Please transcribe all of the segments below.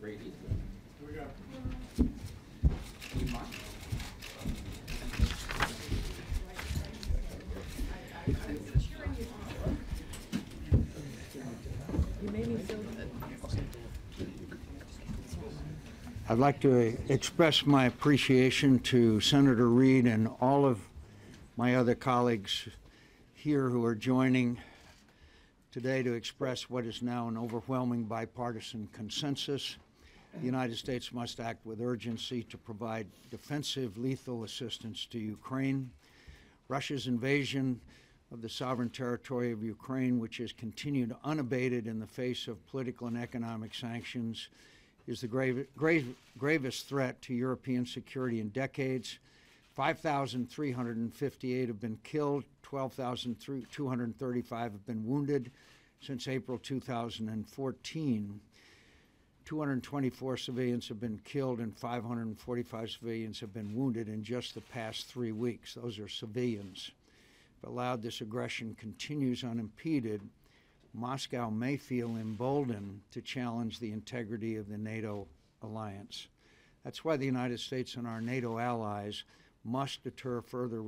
Brady. Here we go. You made me feel good. I'd like to express my appreciation to Senator Reid and all of my other colleagues here who are joining today to express what is now an overwhelming bipartisan consensus. The United States must act with urgency to provide defensive lethal assistance to Ukraine. Russia's invasion of the sovereign territory of Ukraine, which has continued unabated in the face of political and economic sanctions, is the gravest threat to European security in decades. 5,358 have been killed, 12,235 have been wounded since April 2014. 224 civilians have been killed and 545 civilians have been wounded in just the past 3 weeks. Those are civilians. If allowed, this aggression continues unimpeded. Moscow may feel emboldened to challenge the integrity of the NATO alliance. That's why the United States and our NATO allies must deter further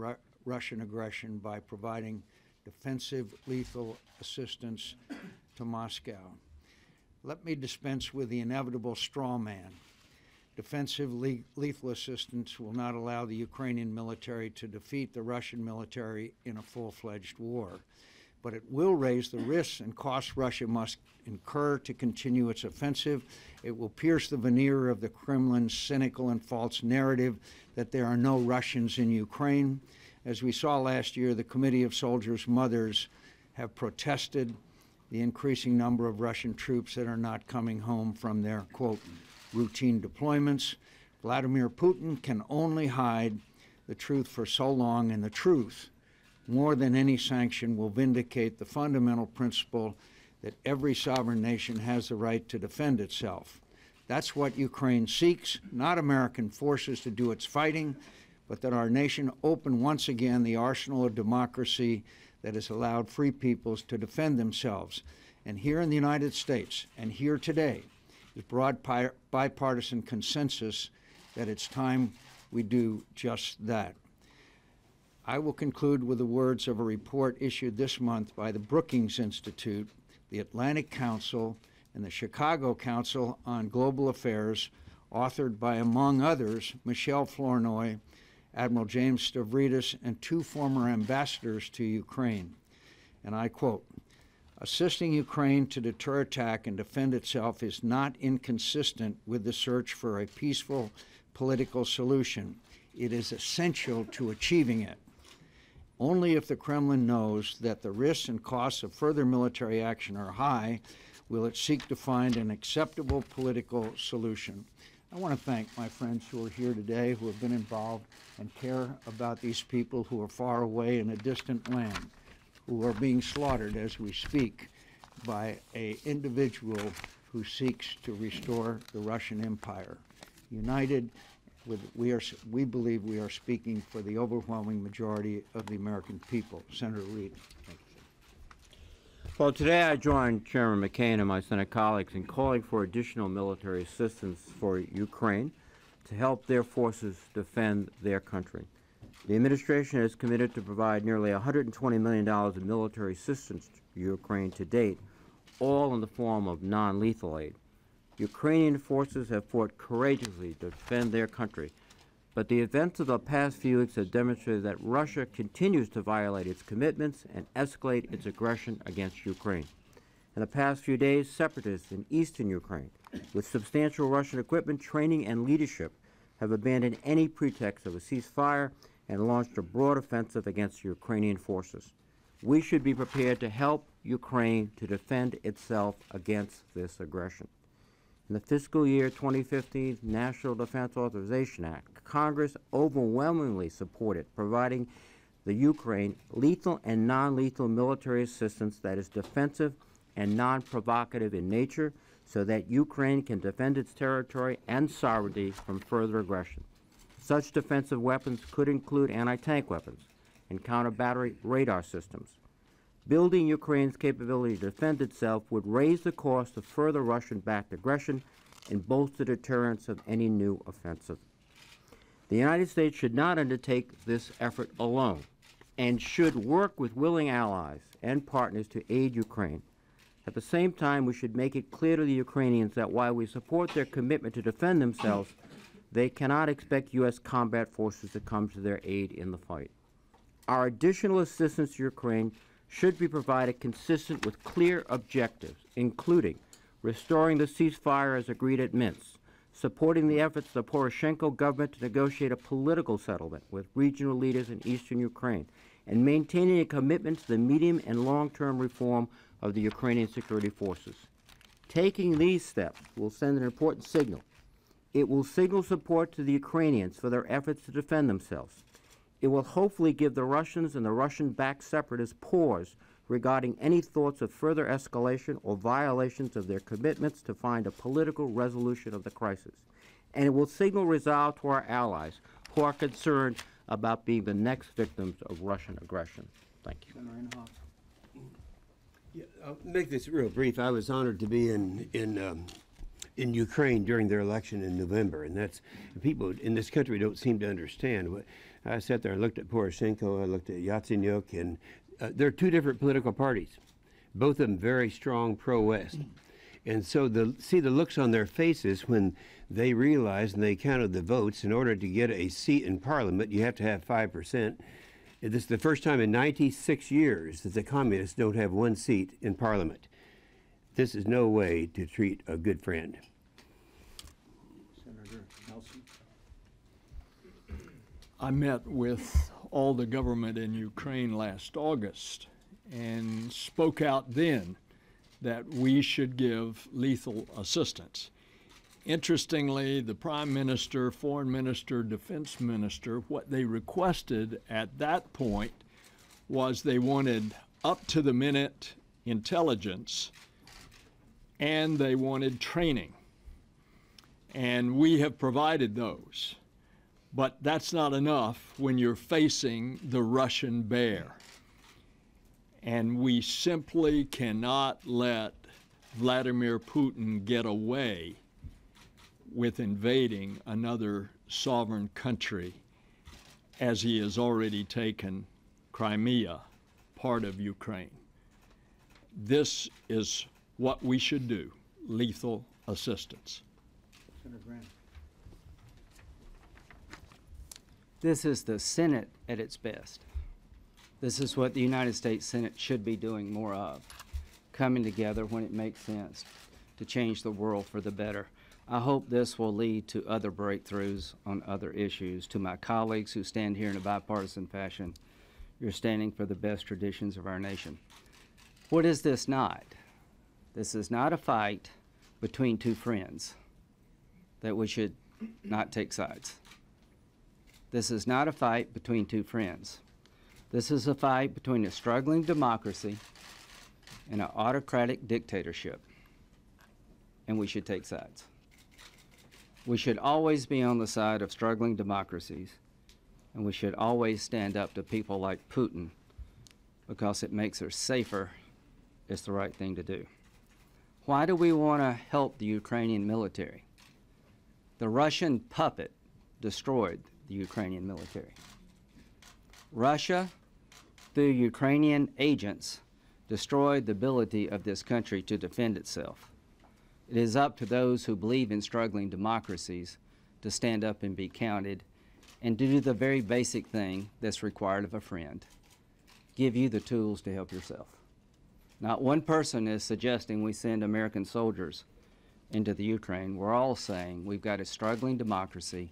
Russian aggression by providing defensive lethal assistance to Moscow. Let me dispense with the inevitable straw man. Defensive lethal assistance will not allow the Ukrainian military to defeat the Russian military in a full-fledged war, but it will raise the risks and costs Russia must incur to continue its offensive. It will pierce the veneer of the Kremlin's cynical and false narrative that there are no Russians in Ukraine. As we saw last year, the Committee of Soldiers' Mothers have protested the increasing number of Russian troops that are not coming home from their, quote, routine deployments. Vladimir Putin can only hide the truth for so long, and the truth, more than any sanction, will vindicate the fundamental principle that every sovereign nation has the right to defend itself. That's what Ukraine seeks, not American forces to do its fighting, but that our nation open once again the arsenal of democracy that has allowed free peoples to defend themselves. And here in the United States, and here today, is broad bipartisan consensus that it's time we do just that. I will conclude with the words of a report issued this month by the Brookings Institute, the Atlantic Council, and the Chicago Council on Global Affairs, authored by, among others, Michelle Flournoy, Admiral James Stavridis, and 2 former ambassadors to Ukraine. And I quote, "Assisting Ukraine to deter attack and defend itself is not inconsistent with the search for a peaceful political solution. It is essential to achieving it. Only if the Kremlin knows that the risks and costs of further military action are high will it seek to find an acceptable political solution." I want to thank my friends who are here today, who have been involved and care about these people who are far away in a distant land, who are being slaughtered as we speak by an individual who seeks to restore the Russian Empire. United, we believe we are speaking for the overwhelming majority of the American people. Senator Reid. Thank you. Well, today I join Chairman McCain and my Senate colleagues in calling for additional military assistance for Ukraine to help their forces defend their country. The administration is committed to provide nearly $120 million in military assistance to Ukraine to date, all in the form of non-lethal aid. Ukrainian forces have fought courageously to defend their country, but the events of the past few weeks have demonstrated that Russia continues to violate its commitments and escalate its aggression against Ukraine. In the past few days, separatists in eastern Ukraine, with substantial Russian equipment, training, and leadership, have abandoned any pretext of a ceasefire and launched a broad offensive against Ukrainian forces. We should be prepared to help Ukraine to defend itself against this aggression. In the fiscal year 2015 National Defense Authorization Act, Congress overwhelmingly supported providing the Ukraine lethal and non-lethal military assistance that is defensive and non-provocative in nature so that Ukraine can defend its territory and sovereignty from further aggression. Such defensive weapons could include anti-tank weapons and counter-battery radar systems. Building Ukraine's capability to defend itself would raise the cost of further Russian-backed aggression in both the deterrence of any new offensive. The United States should not undertake this effort alone and should work with willing allies and partners to aid Ukraine. At the same time, we should make it clear to the Ukrainians that while we support their commitment to defend themselves, they cannot expect U.S. combat forces to come to their aid in the fight. Our additional assistance to Ukraine should be provided consistent with clear objectives, including restoring the ceasefire as agreed at Minsk, supporting the efforts of the Poroshenko government to negotiate a political settlement with regional leaders in eastern Ukraine, and maintaining a commitment to the medium and long-term reform of the Ukrainian security forces. Taking these steps will send an important signal. It will signal support to the Ukrainians for their efforts to defend themselves. It will hopefully give the Russians and the Russian-backed separatists pause regarding any thoughts of further escalation or violations of their commitments to find a political resolution of the crisis. And it will signal resolve to our allies who are concerned about being the next victims of Russian aggression. Thank you. Senator Inhofe. Yeah, I'll make this real brief. I was honored to be in Ukraine during their election in November, and that's people in this country don't seem to understand. I sat there and looked at Poroshenko, I looked at Yatsenyuk, and there are two different political parties, both of them very strong pro-West. And so see the looks on their faces when they realized and they counted the votes. In order to get a seat in Parliament, you have to have 5%. This is the first time in 96 years that the communists don't have one seat in Parliament. This is no way to treat a good friend. Senator Nelson. I met with all the government in Ukraine last August and spoke out then that we should give lethal assistance. Interestingly, the Prime Minister, Foreign Minister, Defense Minister, what they requested at that point was they wanted up-to-the-minute intelligence and they wanted training. And we have provided those. But that's not enough when you're facing the Russian bear. And we simply cannot let Vladimir Putin get away with invading another sovereign country as he has already taken Crimea, part of Ukraine. This is what we should do, lethal assistance. Senator Graham. This is the Senate at its best. This is what the United States Senate should be doing more of, coming together when it makes sense to change the world for the better. I hope this will lead to other breakthroughs on other issues. To my colleagues who stand here in a bipartisan fashion, you're standing for the best traditions of our nation. What is this not? This is not a fight between two friends that we should not take sides. This is not a fight between two friends. This is a fight between a struggling democracy and an autocratic dictatorship, and we should take sides. We should always be on the side of struggling democracies, and we should always stand up to people like Putin because it makes us safer. It's the right thing to do. Why do we want to help the Ukrainian military? The Russian puppet destroyed the Ukrainian military. Russia, through Ukrainian agents, destroyed the ability of this country to defend itself. It is up to those who believe in struggling democracies to stand up and be counted and to do the very basic thing that's required of a friend. Give you the tools to help yourself. Not one person is suggesting we send American soldiers into the Ukraine. We're all saying we've got a struggling democracy,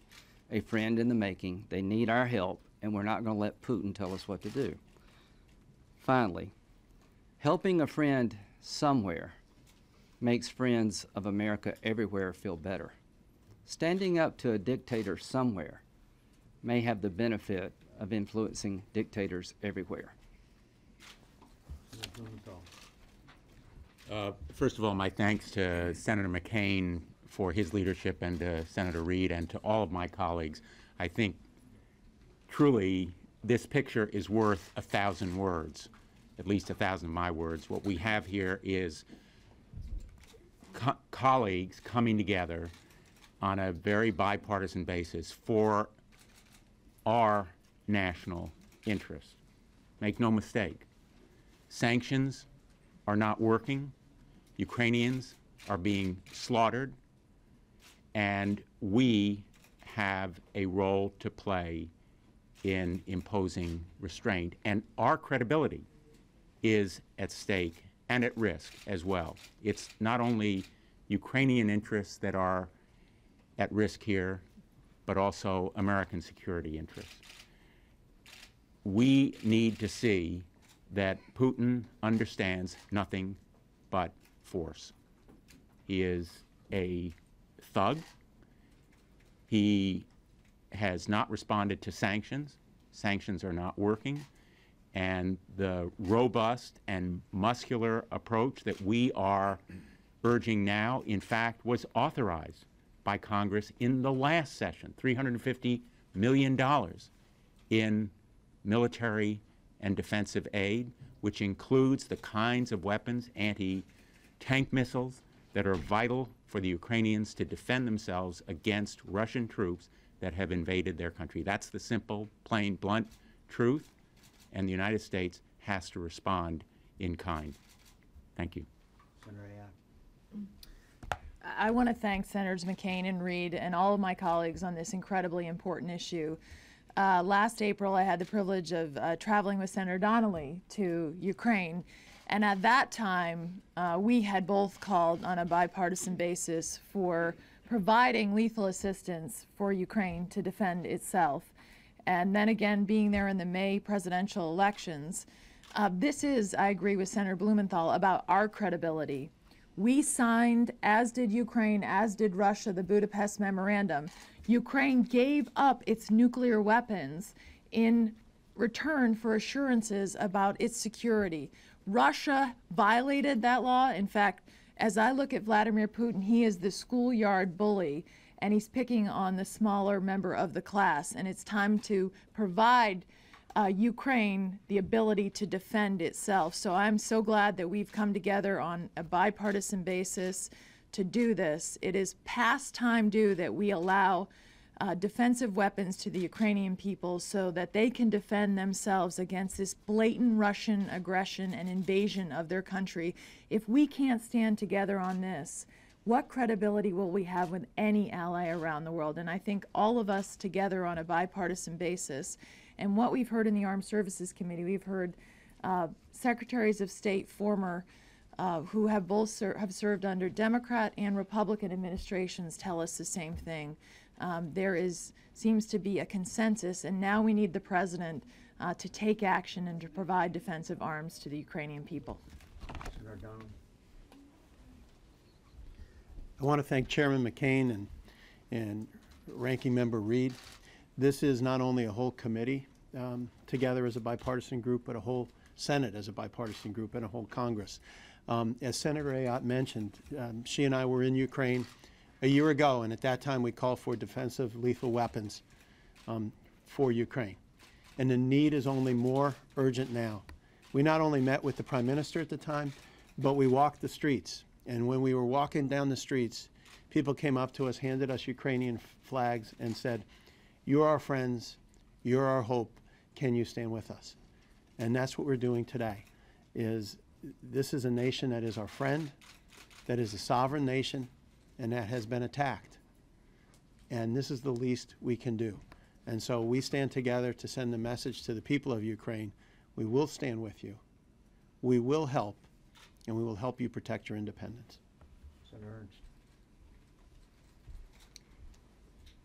a friend in the making. They need our help, and we're not going to let Putin tell us what to do. Finally, helping a friend somewhere makes friends of America everywhere feel better. Standing up to a dictator somewhere may have the benefit of influencing dictators everywhere. First of all, my thanks to Senator McCain for his leadership and to Senator Reid and to all of my colleagues. I think truly this picture is worth 1,000 words, at least 1,000 of my words. What we have here is colleagues coming together on a very bipartisan basis for our national interest. Make no mistake, sanctions are not working. Ukrainians are being slaughtered, and we have a role to play in imposing restraint, and our credibility is at stake and at risk as well. It's not only Ukrainian interests that are at risk here, but also American security interests. We need to see that Putin understands nothing but force. He is a thug. He has not responded to sanctions. Sanctions are not working. And the robust and muscular approach that we are urging now, in fact, was authorized by Congress in the last session, $350 million in military and defensive aid, which includes the kinds of weapons, anti-tank missiles, that are vital for the Ukrainians to defend themselves against Russian troops that have invaded their country. That's the simple, plain, blunt truth, and the United States has to respond in kind. Thank you. Senator Ayotte. I want to thank Senators McCain and Reid and all of my colleagues on this incredibly important issue. Last April, I had the privilege of traveling with Senator Donnelly to Ukraine, and at that time, we had both called on a bipartisan basis for providing lethal assistance for Ukraine to defend itself. And then again, being there in the May presidential elections, this is, I agree with Senator Blumenthal, about our credibility. We signed, as did Ukraine, as did Russia, the Budapest Memorandum. Ukraine gave up its nuclear weapons in return for assurances about its security. Russia violated that law. In fact, as I look at Vladimir Putin, he is the schoolyard bully, and he's picking on the smaller member of the class. And it's time to provide Ukraine the ability to defend itself. So I'm so glad that we've come together on a bipartisan basis to do this. It is past time due that we allow defensive weapons to the Ukrainian people so that they can defend themselves against this blatant Russian aggression and invasion of their country. If we can't stand together on this, what credibility will we have with any ally around the world? And I think all of us together on a bipartisan basis, and what we've heard in the Armed Services Committee, we've heard secretaries of state, former, who have both have served under Democrat and Republican administrations tell us the same thing. There seems to be a consensus, and now we need the president to take action and to provide defensive arms to the Ukrainian people. Senator Donnelly. I want to thank Chairman McCain and Ranking Member Reid. This is not only a whole committee together as a bipartisan group, but a whole Senate as a bipartisan group and a whole Congress. As Senator Ayotte mentioned, she and I were in Ukraine a year ago, and at that time we called for defensive lethal weapons for Ukraine. And the need is only more urgent now. We not only met with the Prime Minister at the time, but we walked the streets. And when we were walking down the streets, people came up to us, handed us Ukrainian flags, and said, "You're our friends, you're our hope, can you stand with us?" And that's what we're doing today. This is a nation that is our friend, that is a sovereign nation, and that has been attacked. And this is the least we can do. And so we stand together to send the message to the people of Ukraine: we will stand with you, we will help, and we will help you protect your independence. Senator Ernst.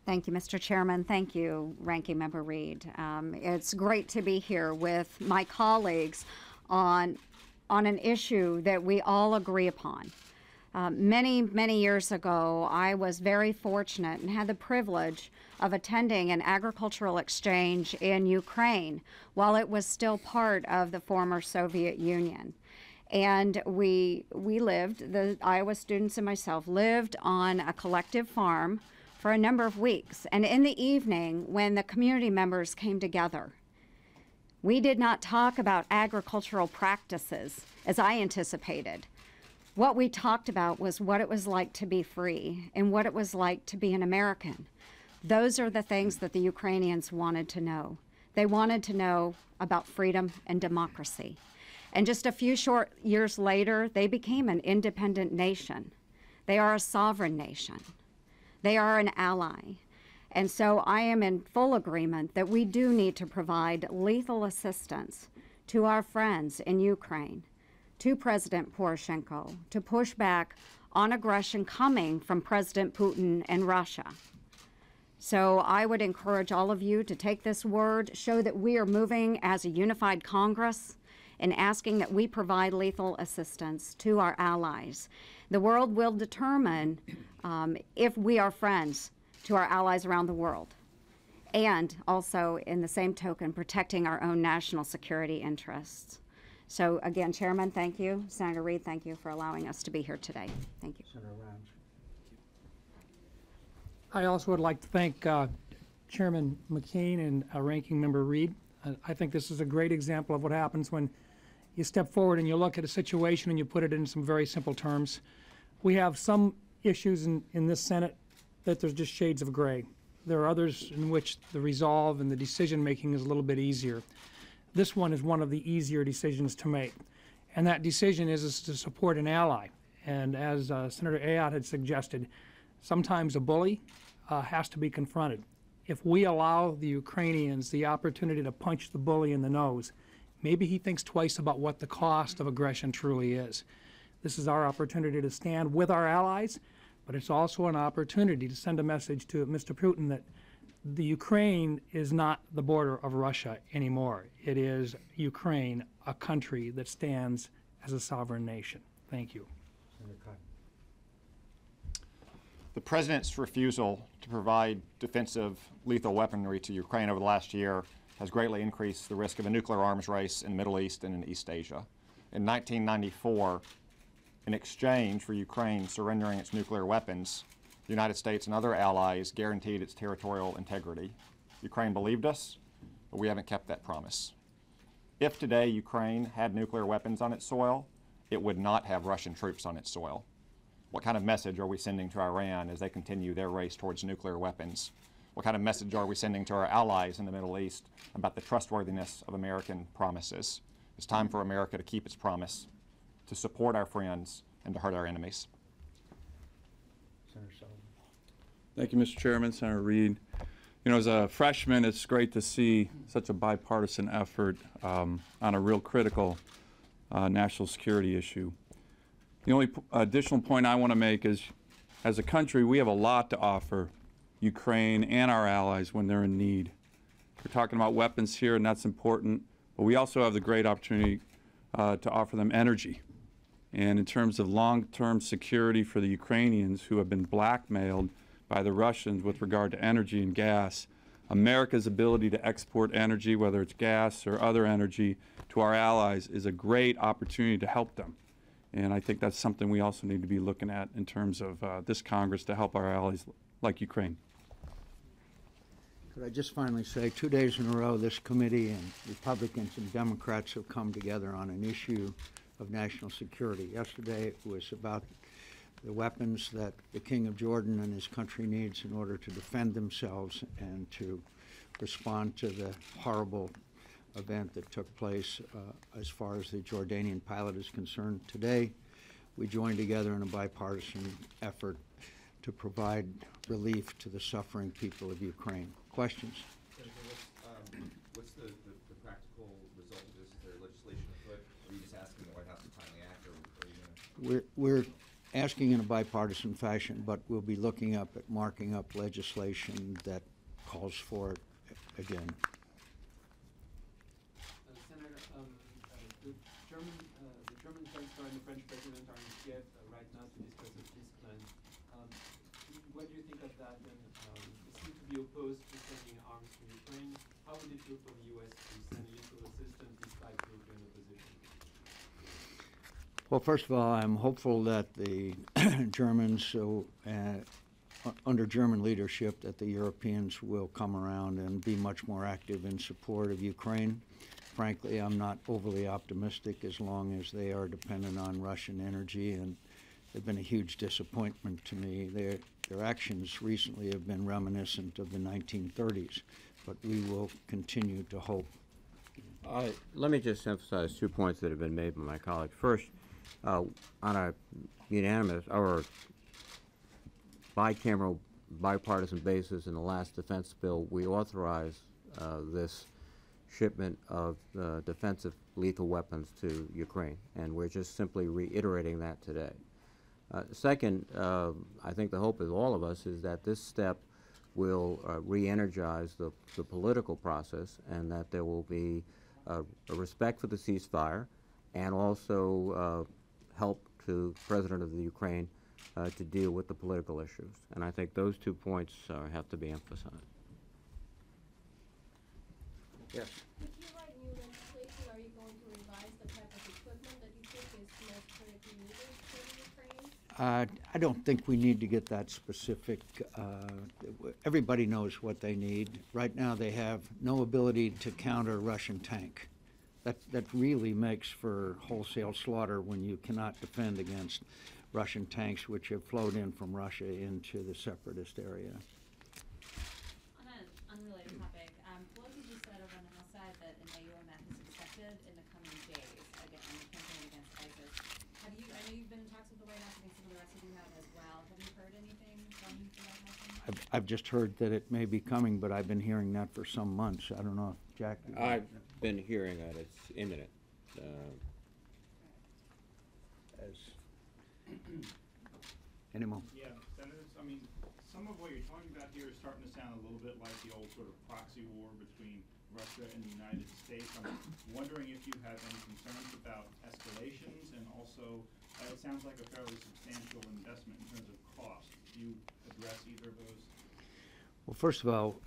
Thank you, Mr. Chairman. Thank you, Ranking Member Reid. It's great to be here with my colleagues on an issue that we all agree upon. Many years ago, I was very fortunate and had the privilege of attending an agricultural exchange in Ukraine while it was still part of the former Soviet Union. And we lived, the Iowa students and myself lived on a collective farm for a number of weeks. And in the evening, when the community members came together, we did not talk about agricultural practices as I anticipated. What we talked about was what it was like to be free and what it was like to be an American. Those are the things that the Ukrainians wanted to know. They wanted to know about freedom and democracy. And just a few short years later, they became an independent nation. They are a sovereign nation. They are an ally. And so I am in full agreement that we do need to provide lethal assistance to our friends in Ukraine, to President Poroshenko, to push back on aggression coming from President Putin and Russia. So I would encourage all of you to take this word, show that we are moving as a unified Congress and asking that we provide lethal assistance to our allies. The world will determine if we are friends to our allies around the world, and also, in the same token, protecting our own national security interests. So again, Chairman, thank you. Senator Reid, thank you for allowing us to be here today. Thank you. Senator Rounds. I also would like to thank Chairman McCain and Ranking Member Reid. I think this is a great example of what happens when you step forward and you look at a situation and you put it in some very simple terms. We have some issues in this Senate that there's just shades of gray. There are others in which the resolve and the decision-making is a little bit easier. This one is one of the easier decisions to make. And that decision is to support an ally. And as Senator Ayotte had suggested, sometimes a bully has to be confronted. If we allow the Ukrainians the opportunity to punch the bully in the nose, maybe he thinks twice about what the cost of aggression truly is. This is our opportunity to stand with our allies, but it's also an opportunity to send a message to Mr. Putin that the Ukraine is not the border of Russia anymore. It is Ukraine, a country that stands as a sovereign nation. Thank you. The President's refusal to provide defensive lethal weaponry to Ukraine over the last year has greatly increased the risk of a nuclear arms race in the Middle East and in East Asia. In 1994, in exchange for Ukraine surrendering its nuclear weapons, the United States and other allies guaranteed its territorial integrity. Ukraine believed us, but we haven't kept that promise. If today Ukraine had nuclear weapons on its soil, it would not have Russian troops on its soil. What kind of message are we sending to Iran as they continue their race towards nuclear weapons? What kind of message are we sending to our allies in the Middle East about the trustworthiness of American promises? It's time for America to keep its promise, to support our friends, and to hurt our enemies. Senator Sullivan. Thank you, Mr. Chairman. Senator Reid. You know, as a freshman, it's great to see such a bipartisan effort on a real critical national security issue. The only additional point I want to make is, as a country, we have a lot to offer Ukraine and our allies when they're in need. We're talking about weapons here, and that's important, but we also have the great opportunity to offer them energy. And in terms of long-term security for the Ukrainians who have been blackmailed by the Russians with regard to energy and gas, America's ability to export energy, whether it's gas or other energy, to our allies is a great opportunity to help them. And I think that's something we also need to be looking at in terms of this Congress to help our allies like Ukraine. Could I just finally say, 2 days in a row, this committee and Republicans and Democrats have come together on an issue of national security. Yesterday it was about the weapons that the King of Jordan and his country needs in order to defend themselves and to respond to the horrible event that took place as far as the Jordanian pilot is concerned. Today, we joined together in a bipartisan effort to provide relief to the suffering people of Ukraine. Questions? What's the practical result of this? Is there legislation afoot? Or are you just asking the White House to timely act, or are you going to? We're asking in a bipartisan fashion, but we'll be looking up at marking up legislation that calls for it again. Senator, the German Chancellor and the French President are in Kiev right now to discuss a peace plan. What do you think of that? And they seem to be opposed to sending arms to Ukraine. How would it feel for the U.S. to send lethal assistance despite European opposition? Well, first of all, I'm hopeful that the Germans, under German leadership, that the Europeans will come around and be much more active in support of Ukraine. frankly, I'm not overly optimistic as long as they are dependent on Russian energy, and they've been a huge disappointment to me. Their actions recently have been reminiscent of the 1930s, but we will continue to hope. Let me just emphasize 2 points that have been made by my colleagues. First, on a unanimous or bicameral, bipartisan basis in the last defense bill, we authorized this shipment of defensive lethal weapons to Ukraine, and we're just simply reiterating that today. Second, I think the hope of all of us is that this step will re-energize the political process, and that there will be a respect for the ceasefire, and also help to the President of the Ukraine to deal with the political issues. And I think those 2 points have to be emphasized. Yes. If you write new legislation, are you going to revise the type of equipment that you think is most critically needed for the Ukraine? I don't think we need to get that specific. Everybody knows what they need. Right now, they have no ability to counter a Russian tank. That really makes for wholesale slaughter when you cannot defend against Russian tanks which have flowed in from Russia into the separatist area. On an unrelated topic, Pelosi just said over on the House side that an AUMF is expected in the coming days again on the campaign against ISIS. I know you've been in talks with the White House. I think some of the rest of you have as well. Have you heard anything from the White House? I've just heard that it may be coming, but I've been hearing that for some months. I don't know if Jack. I've been hearing that it's imminent. Anymore? Yeah, Senators, I mean, some of what you're talking about here is starting to sound a little bit like the old sort of proxy war between Russia and the United States. I'm wondering if you have any concerns about escalations, and also it sounds like a fairly substantial investment in terms of cost. Do you address either of those? Well, first of all,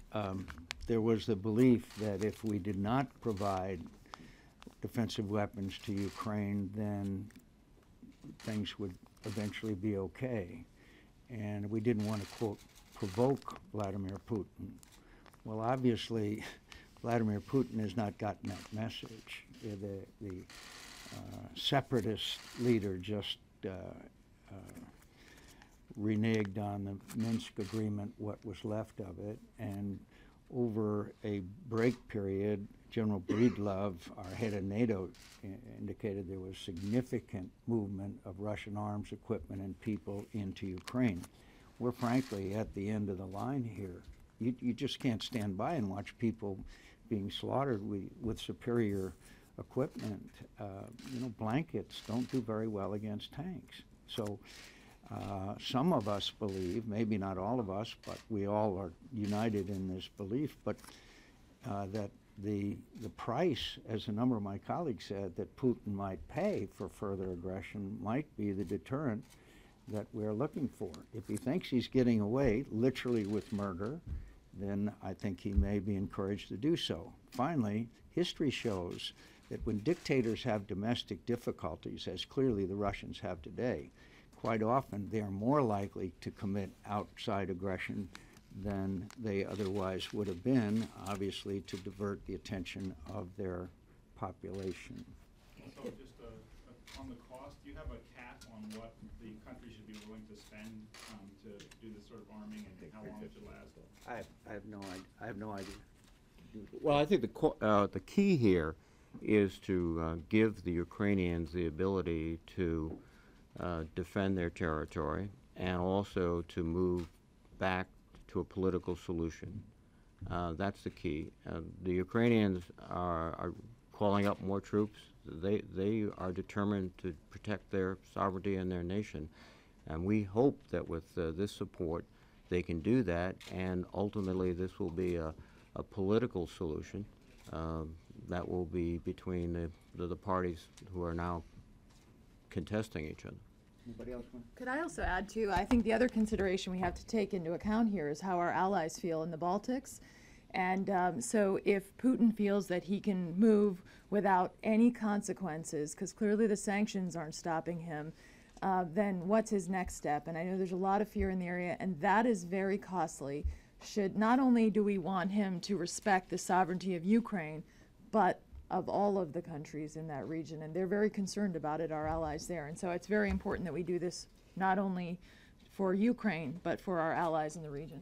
there was the belief that if we did not provide defensive weapons to Ukraine, then things would eventually be okay. And we didn't want to, quote, provoke Vladimir Putin. Well, obviously, Vladimir Putin has not gotten that message. The separatist leader just reneged on the Minsk agreement, what was left of it, and over a break period, General Breedlove, our head of NATO, indicated there was significant movement of Russian arms, equipment, and people into Ukraine. We're frankly at the end of the line here. You just can't stand by and watch people being slaughtered with superior equipment. Blankets don't do very well against tanks. So some of us believe, maybe not all of us, but we all are united in this belief, but that the price, as a number of my colleagues said, that Putin might pay for further aggression might be the deterrent that we're looking for. If he thinks he's getting away, literally with murder, then I think he may be encouraged to do so. Finally, history shows that when dictators have domestic difficulties, as clearly the Russians have today, quite often they are more likely to commit outside aggression than they otherwise would have been, obviously to divert the attention of their population. Also, just on the cost, do you have a cap on what the country should be willing to spend to do this sort of arming, and how long it should last? I have no idea. Well, I think the key here is to give the Ukrainians the ability to defend their territory, and also to move back to a political solution. That's the key. The Ukrainians are calling up more troops. They are determined to protect their sovereignty and their nation. And we hope that with this support, they can do that, and ultimately this will be a political solution that will be between the parties who are now contesting each other. Anybody else? Could I also add, too, I think the other consideration we have to take into account here is how our allies feel in the Baltics. And so if Putin feels that he can move without any consequences, because clearly the sanctions aren't stopping him, then what's his next step? And I know there's a lot of fear in the area, and that is very costly. Not only do we want him to respect the sovereignty of Ukraine, but of all of the countries in that region, and they're very concerned about it, our allies there. And so it's very important that we do this not only for Ukraine, but for our allies in the region.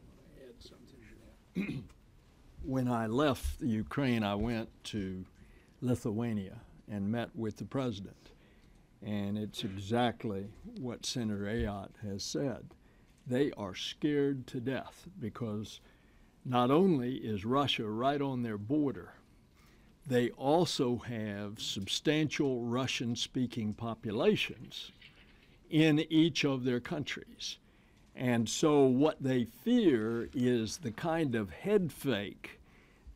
When I left the Ukraine, I went to Lithuania and met with the president. And it's exactly what Senator Ayotte has said. They are scared to death because not only is Russia right on their border, they also have substantial Russian-speaking populations in each of their countries. And so what they fear is the kind of head fake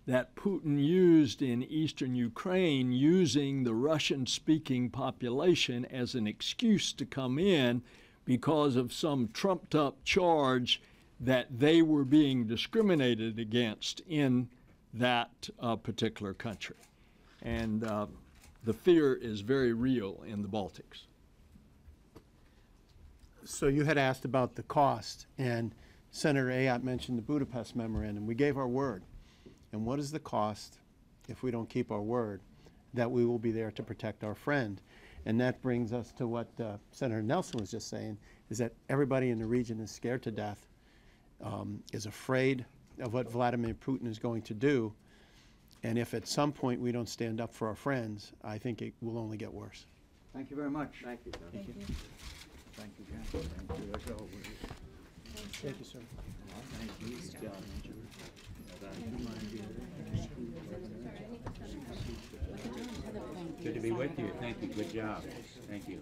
that Putin used in eastern Ukraine, using the Russian-speaking population as an excuse to come in because of some trumped-up charge that they were being discriminated against in that particular country. And the fear is very real in the Baltics. So you had asked about the cost, and Senator Ayotte mentioned the Budapest Memorandum. We gave our word. And what is the cost, if we don't keep our word, that we will be there to protect our friend? And that brings us to what Senator Nelson was just saying, is that everybody in the region is scared to death, is afraid of what Vladimir Putin is going to do. And if at some point we don't stand up for our friends, I think it will only get worse. Thank you very much. Thank you, John. Thank you. Thank you, John. Thank you, as always. Thank you, sir. Thank you. Good job, Andrew. Good to be with you. Thank you. Good job. Thank you.